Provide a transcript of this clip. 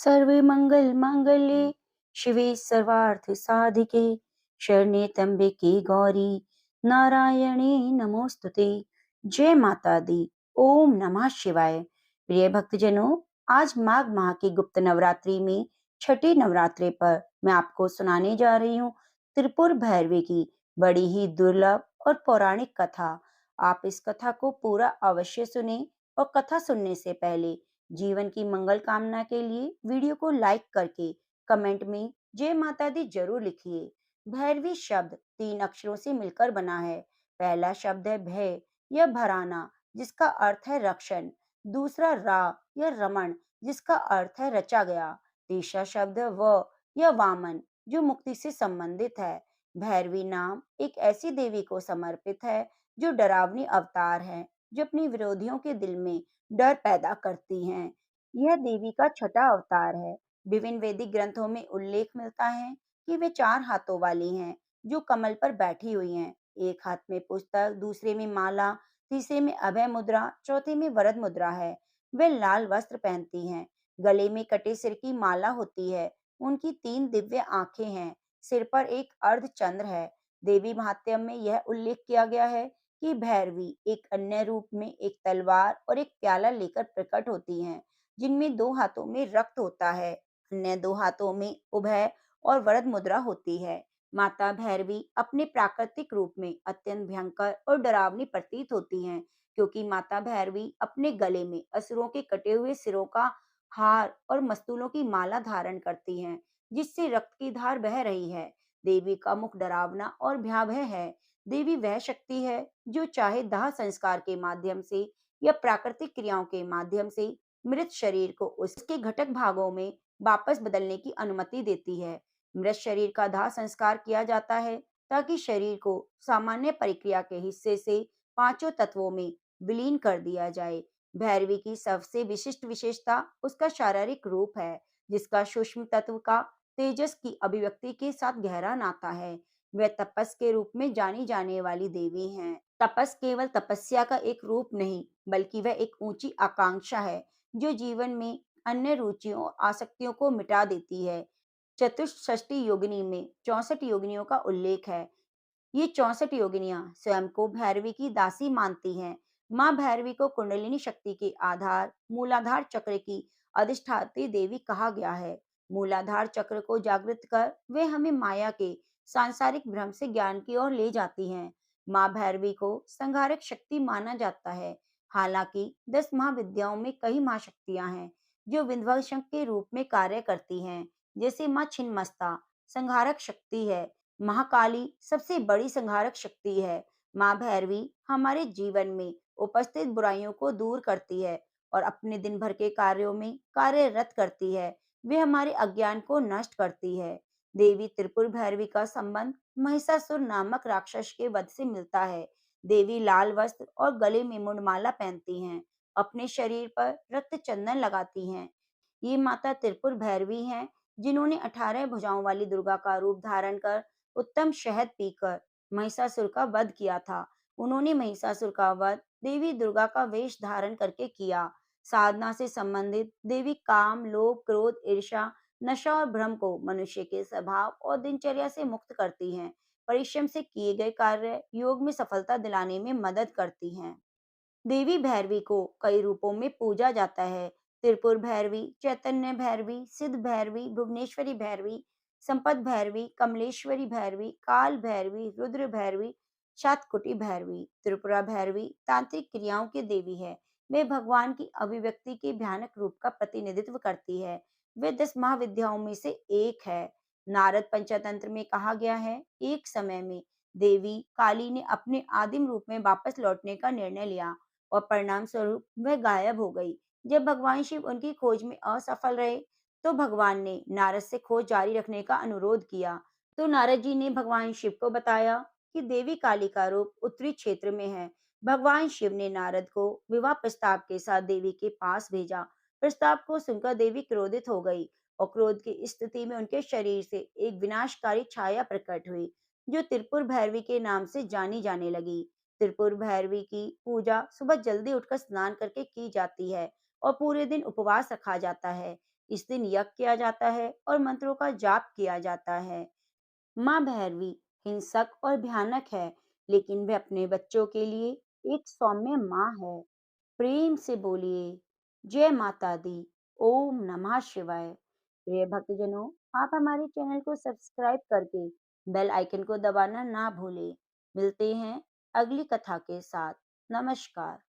सर्वे मंगल मांगल्ये शिवे सर्वार्थ साधिके शरण्ये त्र्यंबके गौरी नारायणी नमोस्तुते। जय माता दी। ओम नमः शिवाय। प्रिय भक्तजनों, आज माघ माह की गुप्त नवरात्रि में छठी नवरात्रि पर मैं आपको सुनाने जा रही हूँ त्रिपुर भैरवी की बड़ी ही दुर्लभ और पौराणिक कथा। आप इस कथा को पूरा अवश्य सुने और कथा सुनने से पहले जीवन की मंगल कामना के लिए वीडियो को लाइक करके कमेंट में जय माता दी जरूर लिखिए। भैरवी शब्द 3 अक्षरों से मिलकर बना है। पहला शब्द है भय या भराना, जिसका अर्थ है रक्षण। दूसरा रा या रमण, जिसका अर्थ है रचा गया। तीसरा शब्द है व या वामन, जो मुक्ति से संबंधित है। भैरवी नाम एक ऐसी देवी को समर्पित है जो डरावनी अवतार है, जो अपनी विरोधियों के दिल में डर पैदा करती हैं। यह देवी का छठा अवतार है। विभिन्न वैदिक ग्रंथों में उल्लेख मिलता है कि वे 4 हाथों वाली हैं, जो कमल पर बैठी हुई हैं। एक हाथ में पुस्तक, दूसरे में माला, तीसरे में अभय मुद्रा, चौथे में वरद मुद्रा है। वे लाल वस्त्र पहनती हैं। गले में कटे सिर की माला होती है। उनकी 3 दिव्य आंखें हैं। सिर पर एक अर्ध चंद्र है। देवी महात्म्य में यह उल्लेख किया गया है कि भैरवी एक अन्य रूप में एक तलवार और एक प्याला लेकर प्रकट होती हैं, जिनमें 2 हाथों में रक्त होता है, अन्य 2 हाथों में उभय और वरद मुद्रा होती है। माता भैरवी अपने प्राकृतिक रूप में अत्यंत भयंकर और डरावनी प्रतीत होती हैं, क्योंकि माता भैरवी अपने गले में असुरों के कटे हुए सिरों का हार और मस्तूलों की माला धारण करती हैं, जिससे रक्त की धार बह रही है। देवी का मुख डरावना और भयावह है। देवी वह शक्ति है जो चाहे दाह संस्कार के माध्यम से या प्राकृतिक क्रियाओं के माध्यम से मृत शरीर को उसके घटक भागों में वापस बदलने की अनुमति देती है। मृत शरीर का दाह संस्कार किया जाता है ताकि शरीर को सामान्य प्रक्रिया के हिस्से से 5 तत्वों में विलीन कर दिया जाए। भैरवी की सबसे विशिष्ट विशेषता उसका शारीरिक रूप है, जिसका सूक्ष्म तत्व का तेजस की अभिव्यक्ति के साथ गहरा नाता है। वह तपस के रूप में जानी जाने वाली देवी हैं। तपस केवल तपस्या का एक रूप नहीं, बल्कि वह एक ऊंची आकांक्षा है जो जीवन में अन्य रुचियों आसक्तियों को मिटा देती है। चतुष्षष्टि योगिनी में 64 योगिनियों का उल्लेख है। ये 64 योगिनियां स्वयं को भैरवी की दासी मानती हैं। माँ भैरवी को कुंडलिनी शक्ति के आधार मूलाधार चक्र की अधिष्ठात्री देवी कहा गया है। मूलाधार चक्र को जागृत कर वे हमें माया के सांसारिक भ्रम से ज्ञान की ओर ले जाती हैं। माँ भैरवी को संहारक शक्ति माना जाता है। हालांकि 10 महाविद्याओं में कई महाशक्तियां हैं जो विध्वंसक के रूप में कार्य करती हैं, जैसे माँ छिन्नमस्ता संहारक शक्ति है। महाकाली सबसे बड़ी संहारक शक्ति है। माँ भैरवी हमारे जीवन में उपस्थित बुराइयों को दूर करती है और अपने दिन भर के कार्यों में कार्यरत करती है। वे हमारे अज्ञान को नष्ट करती है। देवी त्रिपुर भैरवी का संबंध महिषासुर नामक राक्षस के वध से मिलता है। देवी लाल वस्त्र और गले में मुंडमाला पहनती हैं। अपने शरीर पर रक्त चंदन लगाती हैं। ये माता त्रिपुर भैरवी हैं, जिन्होंने 18 भुजाओं वाली दुर्गा का रूप धारण कर उत्तम शहद पीकर महिषासुर का वध किया था। उन्होंने महिषासुर का वध देवी दुर्गा का वेश धारण करके किया। साधना से संबंधित देवी काम, लोभ, क्रोध, ईर्ष्या, नशा और भ्रम को मनुष्य के स्वभाव और दिनचर्या से मुक्त करती हैं। परिश्रम से किए गए कार्य योग में सफलता दिलाने में मदद करती हैं। देवी भैरवी को कई रूपों में पूजा जाता है। त्रिपुर भैरवी, चैतन्य भैरवी, सिद्ध भैरवी, भुवनेश्वरी भैरवी, संपत भैरवी, कमलेश्वरी भैरवी, काल भैरवी, रुद्र भैरवी, शातकुटी भैरवी। त्रिपुरा भैरवी तांत्रिक क्रियाओं की देवी है। वे भगवान की अभिव्यक्ति के भयानक रूप का प्रतिनिधित्व करती है। वे 10 महाविद्याओं में से एक है। नारद पंचतंत्र में कहा गया है, एक समय में देवी काली ने अपने आदिम रूप में वापस लौटने का निर्णय लिया और परिणाम स्वरूप वह गायब हो गई। जब भगवान शिव उनकी खोज में असफल रहे, तो भगवान ने नारद से खोज जारी रखने का अनुरोध किया। तो नारद जी ने भगवान शिव को बताया कि देवी काली का रूप उत्तरी क्षेत्र में है। भगवान शिव ने नारद को विवाह प्रस्ताव के साथ देवी के पास भेजा। प्रस्ताव को सुनकर देवी क्रोधित हो गई और क्रोध की स्थिति में उनके शरीर से एक विनाशकारी छाया प्रकट हुई, जो त्रिपुर भैरवी के नाम से जानी जाने लगी। त्रिपुर भैरवी की पूजा सुबह जल्दी उठकर स्नान करके की जाती है और पूरे दिन उपवास रखा जाता है। इस दिन यज्ञ किया जाता है और मंत्रों का जाप किया जाता है। माँ भैरवी हिंसक और भयानक है, लेकिन वह अपने बच्चों के लिए एक सौम्य माँ है। प्रेम से बोलिए जय माता दी, ओम नमः शिवाय। प्रिय भक्तजनों, आप हमारे चैनल को सब्सक्राइब करके बेल आइकन को दबाना ना भूलें। मिलते हैं अगली कथा के साथ। नमस्कार।